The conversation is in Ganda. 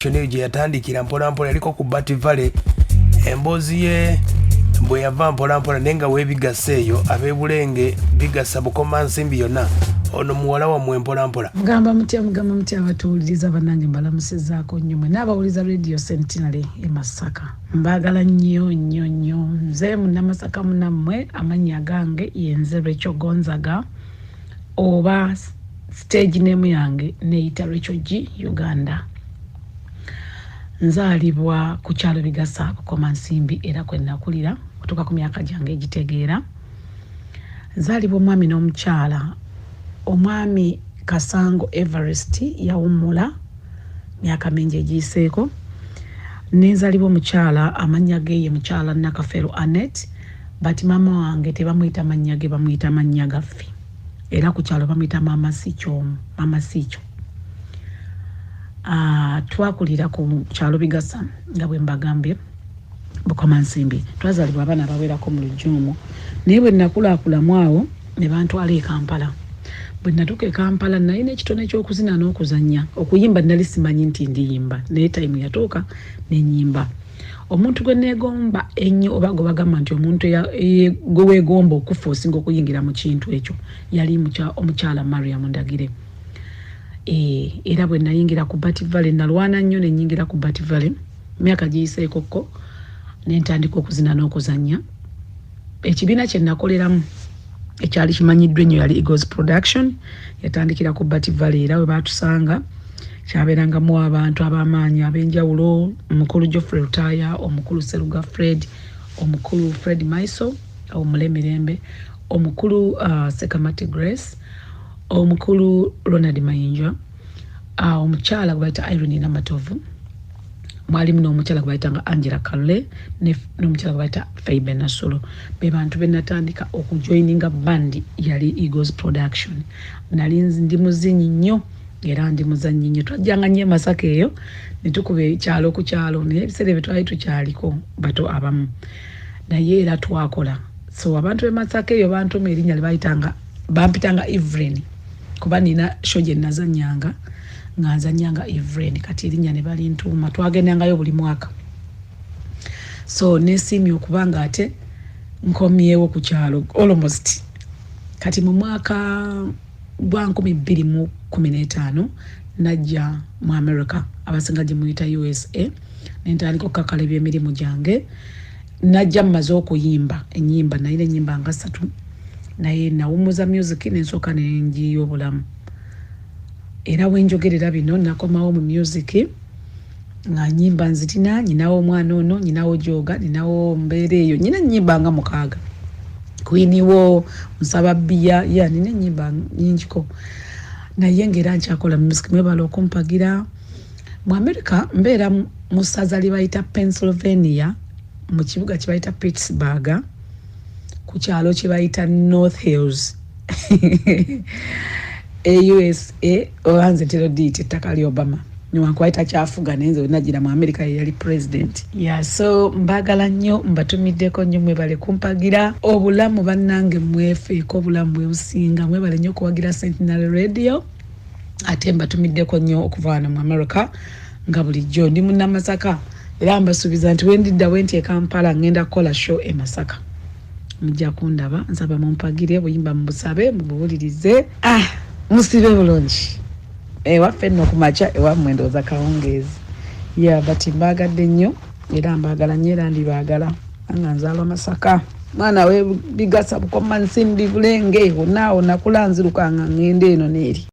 production eyo gye yatandikira mpolampola yaliko ku Bat Valley emboozi ye bwe yava mpolampola naye nga weebigasa eyo ab'ebulenge bigasa Bukomasimbi yonna ono muwala wammwe mpolampola. Mugamba mutya abatuwuliriza bannange mbalamusizaako nnyo mwe n'abawuliza Radio Centenary e Masaka mbaagala nnyo nze munnamasaka munammwe amannya gange yenze Racheal Gonzaga oba stage name yange neyita Racheal G Uganda. Nzaalibwa ku kyalo bigasa Bukomasimbi era kwe nakulira kutuuka ku myaka gyange egitegeera. Nzaalibwa omwami n'omukyala. Omwami Kasango Everest yawummula myaka mingi egiyiseeko. Nenzaalibwa omukyala amannya ge ye mukyala Nakafero Anet bati mama wange tebamuyita mannya ge bamuyita mannya gaffe era ku kyalo bamuyita mama Sicho. Twakulira ku kyalo bigasa nga bwe mbagambye Bukomasimbi. Twazaalibwa abaana abawerako mu lujuumu naye bwe nakulaakulamwa awo ne bantwala e Kampala. Bwe natuuka e Kampala nalina ekitone ky'okuzina n'okuzannya. Okuyimba nali simanyi nti ndiyimba naye time yatuuka ne nnyimba. Omuntu gwe neegomba ennyo oba gwe bagamba nti omuntu gwe weegomba okufa osinga okuyingira mu kintu ekyo yali omukyala Mariam Ndagire. Era bwe nayingira ku Bat Valley nalwana nnyo ne nnyingira ku Bat Valley myaka giyiseekokko ne ntandika okuzina n'okuzannya. Ekibiina kye nakoleramu ekyali kimanyiddwa ennyo yali Eagles Production yatandikira ku Bat Valley era we baatusanga kyabeerangamu abantu ab'amaanyi ab'enjawulo omukulu Geoffrey Lutaya, omukulu Seruga Fred, omukulu Fred Maiso, omulemirembe, omukulu Sekamati Grace, omukulu Ronald Mayinja, omukyala gwe bayita Irene Namatovu, mwalimu n'omukyala gwe bayitanga Angela Kalule n'omukyala gwe bayita Feibe Nasolo. Be bantu be natandika okujoininga bandi yali Eagles Production. Nali ndi muzinyi nnyo era ndi muzannyi nnyo. Twajjanga nnyo e Masaka eyo ne tukuba ekyalo ku kyalo naye ebiseera bye twali tukyaliko bato abamu naye era twakola. So abantu b'e Masaka eyo bantuma erinnya lye bampitanga Evelyn kuba nina show gye nazannyanga nga nzannyanga Evelyn kati erinnya ne balintuuma. Twagendangayo buli mwaka. So nesiimye okubanga ate nkomyewo ku kyalo almost kati mu mwaka gwa 2015 najja mu America abasinga gye muyita USA ne ntandika okukakala eby'emirimu gyange. Najja mmaze okuyimba ennyimba nayina ennyimba nga 3 naye nawumuza music n'ensooka n'enjiya obulamu. Era wenjogerera bino nakomawo mu music nga nyimba nzitina nyinawo omwana ono nyinawo joga ninawo mbeera eyo nyina nnyimba nga 6 kwiniwo nsaba bbiya nina ennyimba nnyingiko naye ng'era nkyakola music mwebala okumpagira. Mu America mbeera mu ssaza lye bayita Pennsylvania mu kibuga kye bayita Pittsburgh ku kyalo kye bayita North Hills USA owanze tero diti ettaka lya Obama niwankwaita kyafuga nenze nagira mu America yali president. So mbagala nnyo mbatumiddeko nnyo mwebale kumpagira obulamu bannange mwefeeko obulamu bwe businga mwebale nnyo okuwagira Centenary Radio ate mbatumiddeko nnyo okuva mu America nga bulijjo ndi munnamasaka era mbasuubiza nti wendidda wenti e Kampala ngenda kukola show e Masaka mujja kundaba nsaba mumpagire buyimba mubusabe mubuwulirize musibe bulungi waffe nno kumaca ewammwe ndowooza kawungeezi bati mbagadde nnyo era mbagala nnyo era ndibaagala nga nzaalwa Masaka mwana we bigasa Bukomasimbi bulenge onaawo nakula nzirukanga ngende eno neeri.